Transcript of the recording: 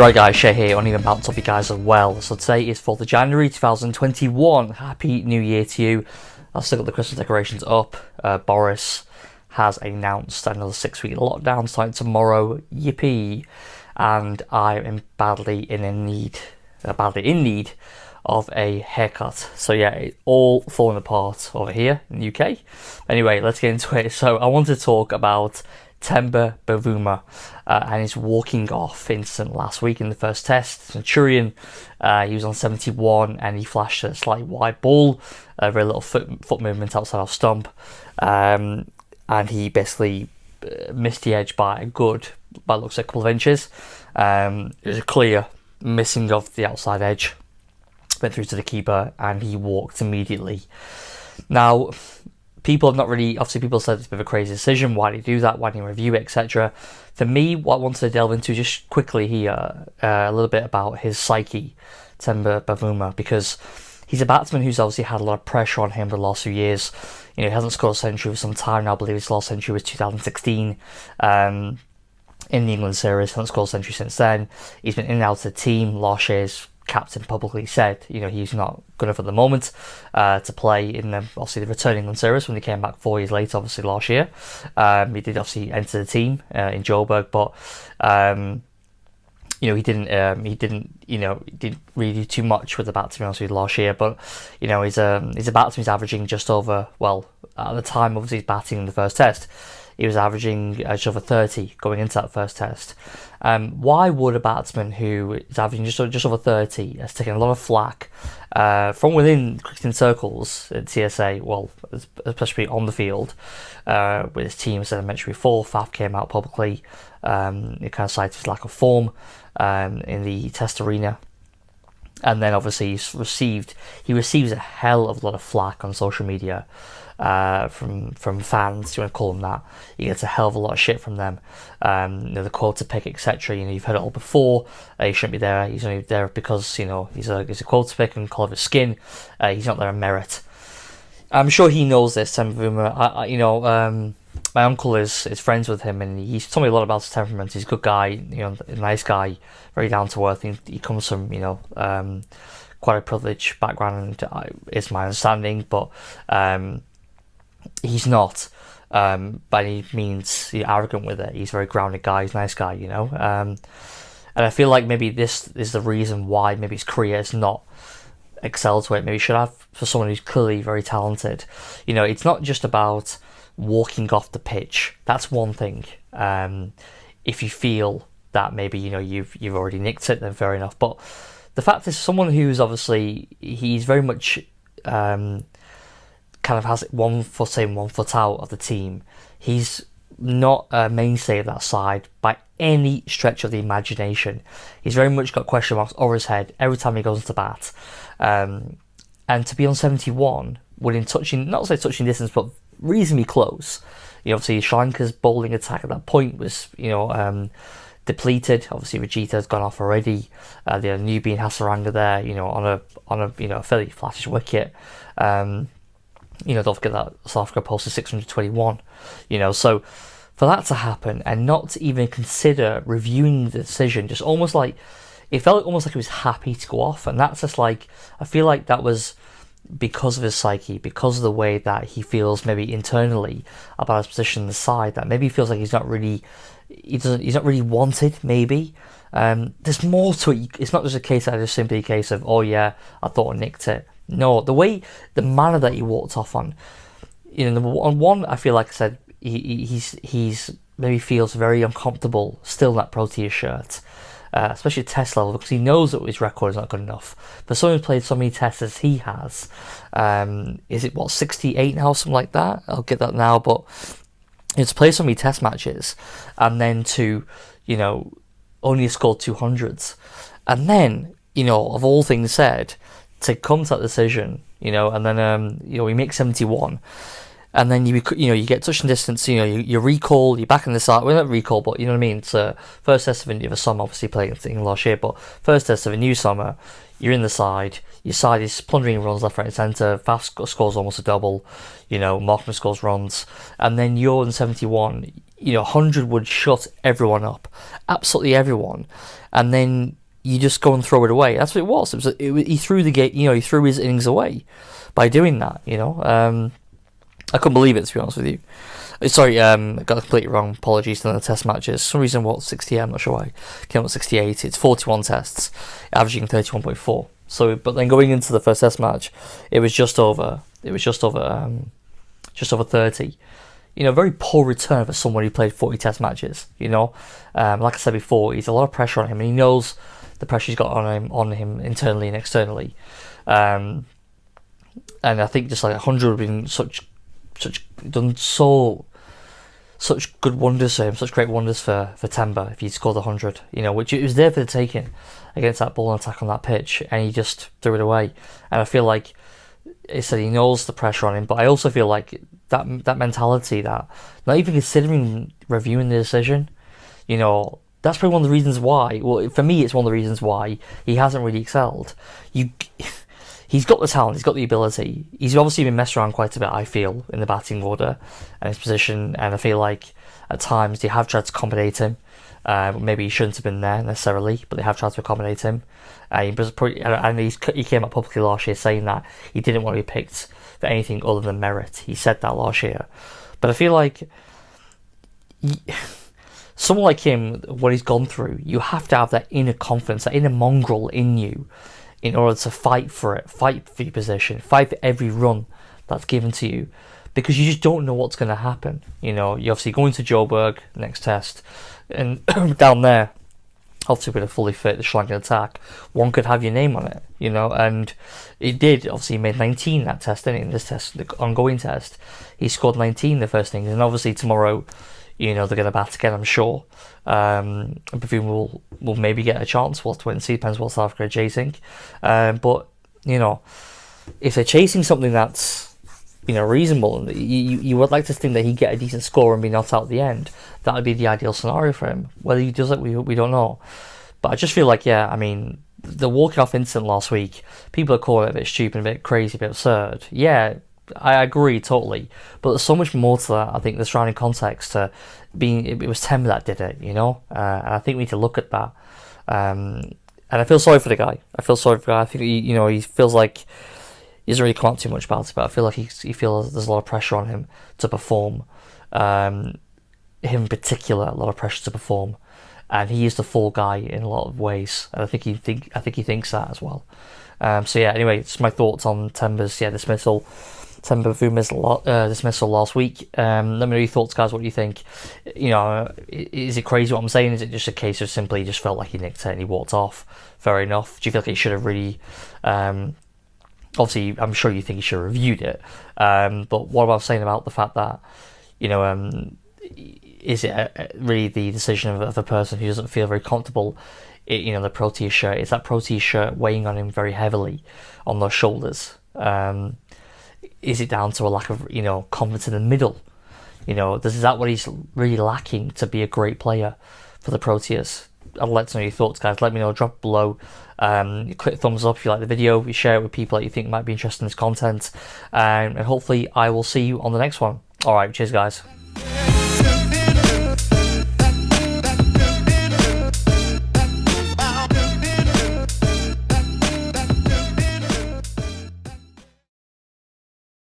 Right guys, Shay here, on even about to help you guys as well. So today is 4th of January 2021. Happy New Year to you. I've still got the Christmas decorations up. Boris has announced another 6-week lockdown starting tomorrow. Yippee! And I am badly in need of a haircut. So yeah, it's all falling apart over here in the UK. Anyway, let's get into it. So I want to talk about Temba The Walker and his walking off incident last week in the first test. Centurion, he was on 71 and he flashed a slightly wide ball, a very little foot movement outside our stump, and he basically missed the edge by a good, by looks like a couple of inches. It was a clear missing of the outside edge, went through to the keeper and he walked immediately. Now, people have not really, obviously people said it's a bit of a crazy decision, why did he do that, why didn't he review it, etc. For me, what I wanted to delve into just quickly here, a little bit about his psyche, Temba The Walker, because he's a batsman who's obviously had a lot of pressure on him the last few years. You know, he hasn't scored a century for some time now. I believe his last century was 2016 in the England series. Hasn't scored a century since then. He's been in and out of the team. Last year's captain publicly said, you know, he's not good enough at the moment to play in the, obviously, the return England series when he came back 4 years later, obviously last year. He did obviously enter the team in Joburg, but you know, he didn't really do too much with the bat, to be honest with you, last year. But you know, he's a batsman who's averaging just over, well, at the time obviously he's batting in the first test, he was averaging just over 30 going into that first test. Why would a batsman who is averaging just over 30 has taken a lot of flack from within cricketing circles at TSA, well, especially on the field, with his team, as I mentioned before, Faf came out publicly, it kind of cited his lack of form in the test arena. And then obviously he receives a hell of a lot of flack on social media from fans, you want to call them that. He gets a hell of a lot of shit from them. You know, the quota pick, etc. You know, you've heard it all before. He shouldn't be there. He's only there because, you know, he's a quota pick and colour of his skin. He's not there on merit. I'm sure he knows this, Temba The Walker. You know, my uncle is friends with him, and he's told me a lot about his temperament. He's a good guy, you know, a nice guy, very down to earth. He comes from, you know, quite a privileged background, is my understanding, but he's not by any means arrogant with it. He's a very grounded guy. He's a nice guy, you know. And I feel like maybe this is the reason why maybe his career is not excelled to it. Maybe he should have, for someone who's clearly very talented. You know, it's not just about walking off the pitch. That's one thing. If you feel that maybe, you know, you've already nicked it, then fair enough. But the fact is, someone who's obviously, he's very much kind of has one foot in, one foot out of the team. He's not a mainstay of that side by any stretch of the imagination. He's very much got question marks over his head every time he goes into bat. And to be on 71, within touching, not say touching distance, but reasonably close. You know, obviously Sri Lanka's bowling attack at that point was, you know, depleted. Obviously Vijita has gone off already. The newbie in Hasaranga there, you know, on a you know, a fairly flattish wicket. You know, don't forget that South Africa posted 621. You know, so for that to happen and not to even consider reviewing the decision, just almost like it felt almost like he was happy to go off, and that's just like, I feel like that was because of his psyche, because of the way that he feels maybe internally about his position in the side, that maybe he feels like he's not really wanted, maybe. There's more to it. It's not just a case that it's simply a case of, oh yeah, I thought I nicked it. No, the manner that he walked off on, you know, on one, I feel like I said, he's maybe feels very uncomfortable still in that Proteas shirt. Especially at test level, because he knows that his record is not good enough. But someone who's played so many tests as he has, is it 68 now, something like that? I'll get that now, but it's played so many test matches, and then to, you know, only scored 200s, and then, you know, of all things said, to come to that decision, you know, and then you know, he makes 71. And then you get touching distance, you know, you recall, you're back in the side, well, not recall, but you know what I mean, it's first test of a summer, obviously playing England last year, but first test of a new summer, you're in the side, your side is plundering runs left, right and centre, Faf scores almost a double, you know, Markman scores runs, and then you're in 71, 100 would shut everyone up, absolutely everyone, and then you just go and throw it away. That's what it was. He threw the game, he threw his innings away by doing that. I couldn't believe it, to be honest with you. Sorry, I got completely wrong. Apologies to the test matches. For some reason, 68? I'm not sure why. Came up with 68. It's 41 tests, averaging 31.4. So, but then going into the first test match, it was just over. Just over 30. Very poor return for someone who played 40 test matches. Like I said before, he's a lot of pressure on him, and he knows the pressure he's got on him internally and externally. And I think just like 100 would have been such good wonders for him, such great wonders for Temba if he scored 100. Which it was there for the taking against that ball attack on that pitch, and he just threw it away. And I feel like he said he knows the pressure on him, but I also feel like that mentality, that not even considering reviewing the decision, that's probably one of the reasons why. Well, for me, it's one of the reasons why he hasn't really excelled. He's got the talent, he's got the ability. He's obviously been messed around quite a bit, I feel, in the batting order and his position, and I feel like at times they have tried to accommodate him. Maybe he shouldn't have been there necessarily, but they have tried to accommodate him. He came up publicly last year saying that he didn't want to be picked for anything other than merit. He said that last year. But I feel like someone like him, what he's gone through, you have to have that inner confidence, that inner mongrel in you, in order to fight for it, fight for your position, fight for every run that's given to you, because you just don't know what's going to happen. You're obviously going to Joburg next test, and down there, obviously with a fully fit Sri Lankan attack, one could have your name on it, and it did. Obviously, he made 19 that test, didn't he? In this test, the ongoing test, he scored 19 the first innings, and obviously tomorrow, they're going to bat again, I'm sure. Bavuma will maybe get a chance. We'll have to wait and see. Depends what South Africa are chasing. But if they're chasing something that's reasonable, you would like to think that he'd get a decent score and be knocked out at the end. That would be the ideal scenario for him. Whether he does it, we don't know. But I just feel like, the walking off incident last week, people are calling it a bit stupid, a bit crazy, a bit absurd. Yeah, I agree totally, but there's so much more to that. I think the surrounding context to being it was Temba that did it, and I think we need to look at that. And I feel sorry for the guy. I think he feels like he doesn't really come out too much about it, but I feel like he feels there's a lot of pressure on him to perform. Him in particular, a lot of pressure to perform, and he is the fall guy in a lot of ways. And I think he thinks that as well. Anyway, it's my thoughts on Temba's dismissal. Temba Bavuma's dismissal last week. Let me know your thoughts, guys. What do you think? Is it crazy what I'm saying? Is it just a case of simply he just felt like he nicked it and he walked off? Fair enough. Do you feel like he should have really... obviously, I'm sure you think he should have reviewed it. But what about saying about the fact that, is it really the decision of a person who doesn't feel very comfortable in the Proteas shirt? Is that Proteas shirt weighing on him very heavily on those shoulders? Is it down to a lack of confidence in the middle? Is that what he's really lacking to be a great player for the Proteas? I'd like to know your thoughts, guys. Let me know. Drop below. Click thumbs up if you like the video. You share it with people that you think might be interested in this content, and hopefully I will see you on the next one. All right, cheers, guys.